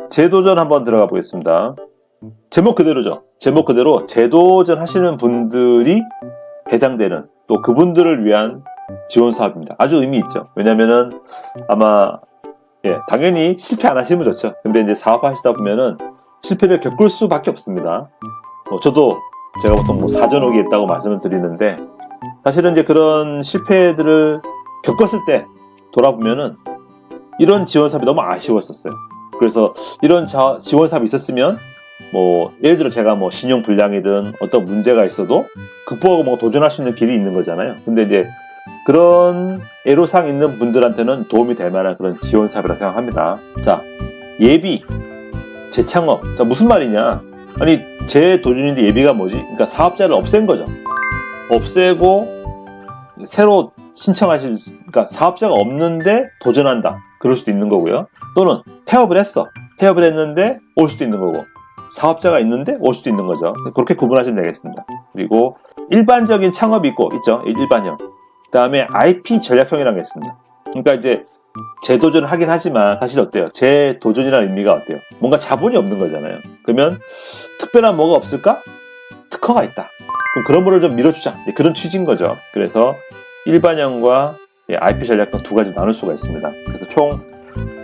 재도전 한번 들어가 보겠습니다. 제목 그대로죠. 제목 그대로 재도전 하시는 분들이 해당되는 또 그분들을 위한 지원 사업입니다. 아주 의미 있죠. 왜냐면은 아마 당연히 실패 안 하시면 좋죠. 근데 이제 사업하시다 보면은 실패를 겪을 수밖에 없습니다. 저도 제가 보통 사전 오기 했다고 말씀을 드리는데 사실은 이제 그런 실패들을 겪었을 때 돌아보면은 이런 지원 사업이 너무 아쉬웠었어요. 그래서 이런 지원 사업이 있었으면 예를 들어 제가 신용 불량이든 어떤 문제가 있어도 극복하고 도전할 수 있는 길이 있는 거잖아요. 근데 이제 그런 애로사항 있는 분들한테는 도움이 될 만한 그런 지원 사업이라고 생각합니다. 자, 예비, 재창업. 자, 무슨 말이냐? 아니, 재도전인데 예비가 뭐지? 그러니까 사업자를 없앤 거죠. 없애고 새로 신청하실, 그러니까 사업자가 없는데 도전한다. 그럴 수도 있는 거고요. 또는 폐업을 했어. 폐업을 했는데 올 수도 있는 거고. 사업자가 있는데 올 수도 있는 거죠. 그렇게 구분하시면 되겠습니다. 그리고 일반적인 창업이 있죠. 일반형. 그 다음에 IP 전략형이라는 게 있습니다. 그러니까 이제 재도전을 하긴 하지만 사실 어때요? 재도전이라는 의미가 어때요? 뭔가 자본이 없는 거잖아요. 그러면 특별한 뭐가 없을까? 특허가 있다. 그럼 그런 거를 좀 밀어주자. 그런 취지인 거죠. 그래서 일반형과 IP 전략형 두 가지 나눌 수가 있습니다. 그래서 총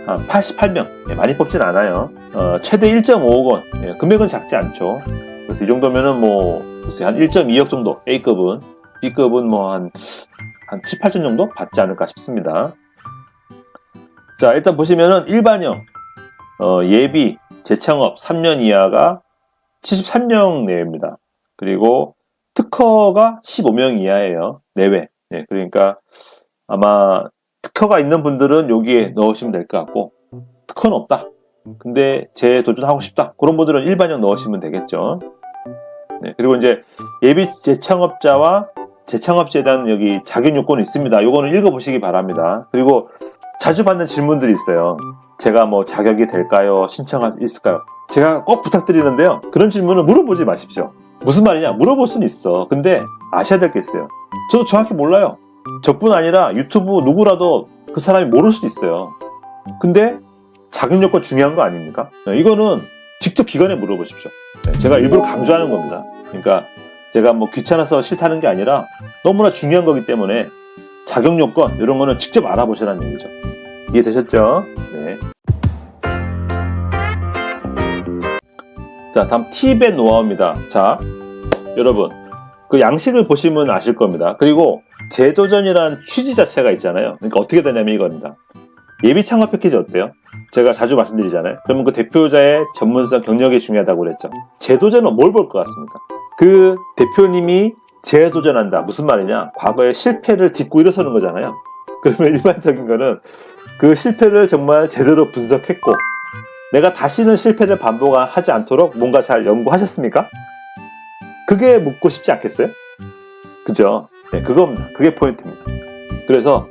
88명. 많이 뽑진 않아요. 최대 1.5억 원. 금액은 작지 않죠. 그래서 이 정도면은 글쎄 한 1.2억 정도 A급은, B급은 한 7, 8천 정도 받지 않을까 싶습니다. 자, 일단 보시면은 일반형, 예비, 재창업 3년 이하가 73명 내외입니다. 그리고 특허가 15명 이하예요. 내외. 그러니까 아마 특허가 있는 분들은 여기에 넣으시면 될 것 같고, 특허는 없다. 근데 재도전하고 싶다. 그런 분들은 일반형 넣으시면 되겠죠. 그리고 이제 예비 재창업자와 재창업자에 대한 여기 자격 요건이 있습니다. 요거는 읽어보시기 바랍니다. 그리고 자주 받는 질문들이 있어요. 제가 자격이 될까요? 신청할 수 있을까요? 제가 꼭 부탁드리는데요. 그런 질문을 물어보지 마십시오. 무슨 말이냐? 물어볼 수는 있어. 근데 아셔야 될 게 있어요. 저도 정확히 몰라요. 저뿐 아니라 유튜브 누구라도 그 사람이 모를 수도 있어요. 근데 자격 요건 중요한 거 아닙니까? 이거는 직접 기관에 물어보십시오. 제가 일부러 강조하는 겁니다. 그러니까 제가 귀찮아서 싫다는 게 아니라 너무나 중요한 거기 때문에 자격 요건 이런 거는 직접 알아보시라는 얘기죠. 이해되셨죠? 네. 자, 다음 팁의 노하우입니다. 자, 여러분 그 양식을 보시면 아실 겁니다. 그리고 재도전이라는 취지 자체가 있잖아요. 그러니까 어떻게 되냐면 이겁니다. 예비 창업 패키지 어때요? 제가 자주 말씀드리잖아요. 그러면 그 대표자의 전문성, 경력이 중요하다고 그랬죠. 재도전은 뭘 볼 것 같습니까? 그 대표님이 재도전한다. 무슨 말이냐? 과거의 실패를 딛고 일어서는 거잖아요. 그러면 일반적인 거는 그 실패를 정말 제대로 분석했고 내가 다시는 실패를 반복하지 않도록 뭔가 잘 연구하셨습니까? 그게 묻고 싶지 않겠어요? 그죠? 그겁니다. 그게 포인트입니다. 그래서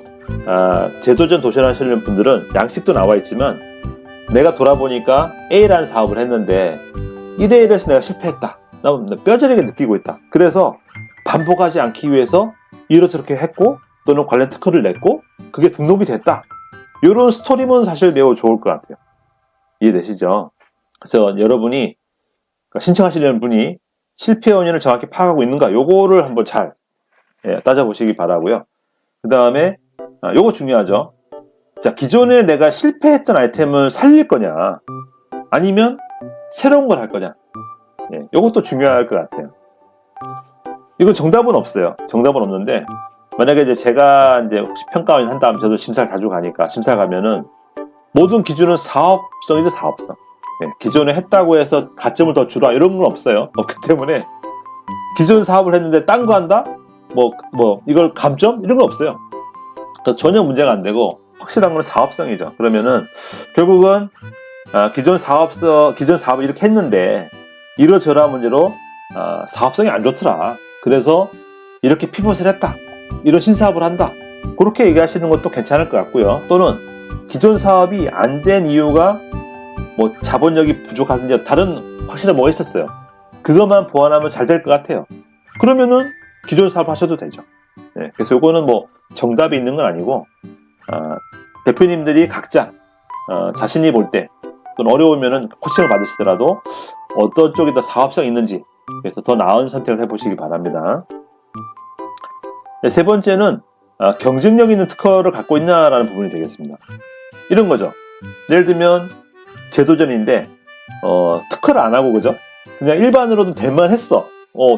재도전 도전하시는 분들은 양식도 나와 있지만 내가 돌아보니까 A라는 사업을 했는데 1회 1에서 내가 실패했다. 나 뼈저리게 느끼고 있다. 그래서 반복하지 않기 위해서 이렇게 했고 또는 관련 특허를 냈고 그게 등록이 됐다. 이런 스토리면 사실 매우 좋을 것 같아요. 이해되시죠? 그래서 여러분이 신청하시려는 분이 실패 원인을 정확히 파악하고 있는가 요거를 한번 잘 따져보시기 바라고요. 그 다음에 요거 중요하죠. 자, 기존에 내가 실패했던 아이템을 살릴 거냐 아니면 새로운 걸 할 거냐 요것도 중요할 것 같아요. 이건 정답은 없어요. 정답은 없는데 만약에 이제 제가 혹시 평가원 한 다음 저도 심사를 자주 가니까 심사 가면은 모든 기준은 사업성이죠. 사업성. 기존에 했다고 해서 가점을 더 주라 이런 건 없어요. 없기 때문에 기존 사업을 했는데 딴 거 한다? 이걸 감점? 이런 거 없어요. 그래서 전혀 문제가 안 되고 확실한 건 사업성이죠. 그러면은 결국은 기존 사업을 이렇게 했는데 이러저러한 문제로 사업성이 안 좋더라. 그래서 이렇게 피벗을 했다. 이런 신사업을 한다. 그렇게 얘기하시는 것도 괜찮을 것 같고요. 또는 기존 사업이 안 된 이유가 자본력이 부족하든지 다른 확실한 뭐가 있었어요. 그것만 보완하면 잘 될 것 같아요. 그러면은 기존 사업 하셔도 되죠. 그래서 요거는 정답이 있는 건 아니고 대표님들이 각자 자신이 볼 때 또는 어려우면은 코칭을 받으시더라도 어떤 쪽이 더 사업성이 있는지, 그래서 더 나은 선택을 해보시기 바랍니다. 네, 세 번째는 경쟁력 있는 특허를 갖고 있냐라는 부분이 되겠습니다. 이런 거죠. 예를 들면 재도전인데 특허를 안 하고, 그죠? 그냥 일반으로도 될만했어.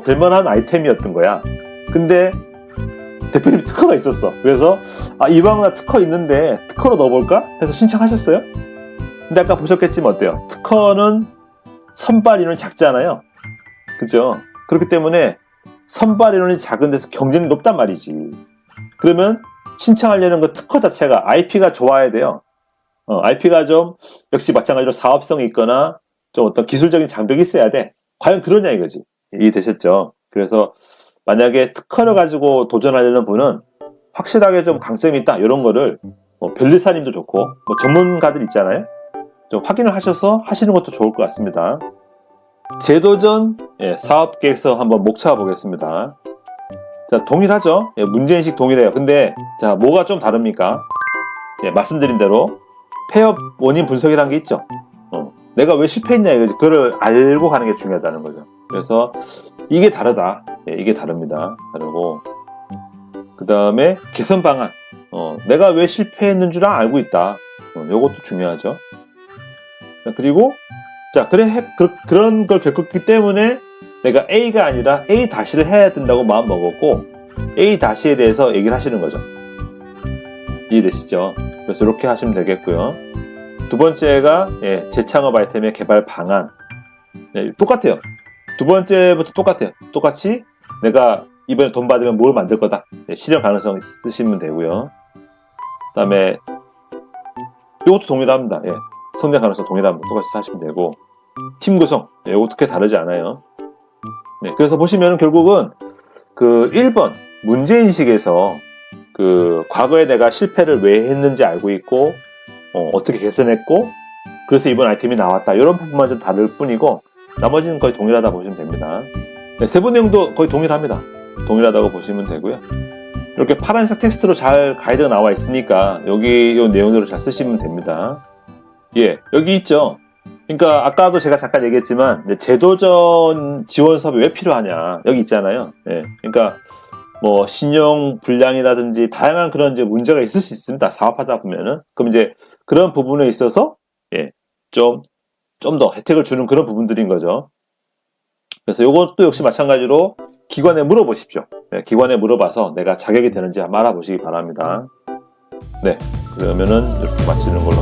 될만한 아이템이었던 거야. 근데 대표님 특허가 있었어. 그래서 이방은 나 특허 있는데 특허로 넣어볼까? 해서 신청하셨어요. 근데 아까 보셨겠지만 어때요? 특허는 선발 인원이 작잖아요. 그죠? 그렇기 때문에 선발 인원이 작은 데서 경쟁이 높단 말이지. 그러면 신청하려는 그 특허 자체가 IP가 좋아야 돼요. IP가 좀 역시 마찬가지로 사업성이 있거나 좀 어떤 기술적인 장벽이 있어야 돼. 과연 그러냐 이거지. 이해되셨죠? 그래서 만약에 특허를 가지고 도전하려는 분은 확실하게 좀 강점이 있다 이런 거를 변리사님도 좋고 전문가들 있잖아요. 좀 확인을 하셔서 하시는 것도 좋을 것 같습니다. 재도전 사업 계획서 한번 목 잡아 보겠습니다. 자, 동일하죠? 문제인식 동일해요. 근데 자, 뭐가 좀 다릅니까? 말씀드린 대로 폐업 원인 분석이라는 게 있죠. 내가 왜 실패했냐 이거지. 그걸 알고 가는 게 중요하다는 거죠. 그래서 이게 다르다. 이게 다릅니다. 다르고 그 다음에 개선 방안. 내가 왜 실패했는 줄 알고 있다. 요것도 중요하죠. 그리고 자, 그런 걸 겪었기 때문에 내가 A가 아니라 A-를 해야 된다고 마음 먹었고 A-에 대해서 얘기를 하시는 거죠. 이해되시죠? 그래서 이렇게 하시면 되겠고요. 두 번째가 재창업 아이템의 개발 방안. 똑같아요. 두 번째부터 똑같아요. 똑같이 내가 이번에 돈 받으면 뭘 만들 거다. 실현 가능성 쓰시면 되고요. 그 다음에 이것도 동일합니다. 성장 가능성 동일합니다. 똑같이 하시면 되고 팀 구성 이것도 크게 다르지 않아요. 그래서 보시면 결국은 그 1번 문제인식에서 그 과거에 내가 실패를 왜 했는지 알고 있고 어떻게 개선했고 그래서 이번 아이템이 나왔다 이런 부분만 좀 다를 뿐이고 나머지는 거의 동일하다 보시면 됩니다. 세부 내용도 거의 동일합니다. 동일하다고 보시면 되고요. 이렇게 파란색 텍스트로 잘 가이드가 나와 있으니까 여기 이 내용대로 잘 쓰시면 됩니다. 여기 있죠. 그러니까 아까도 제가 잠깐 얘기했지만 재도전 지원 사업이 왜 필요하냐 여기 있잖아요. 그러니까 뭐 신용 불량이라든지 다양한 그런 이제 문제가 있을 수 있습니다. 사업하다 보면은 그럼 이제 그런 부분에 있어서 좀 더 혜택을 주는 그런 부분들인 거죠. 그래서 이것도 역시 마찬가지로 기관에 물어보십시오. 기관에 물어봐서 내가 자격이 되는지 한번 알아보시기 바랍니다. 그러면은 이렇게 마치는 걸로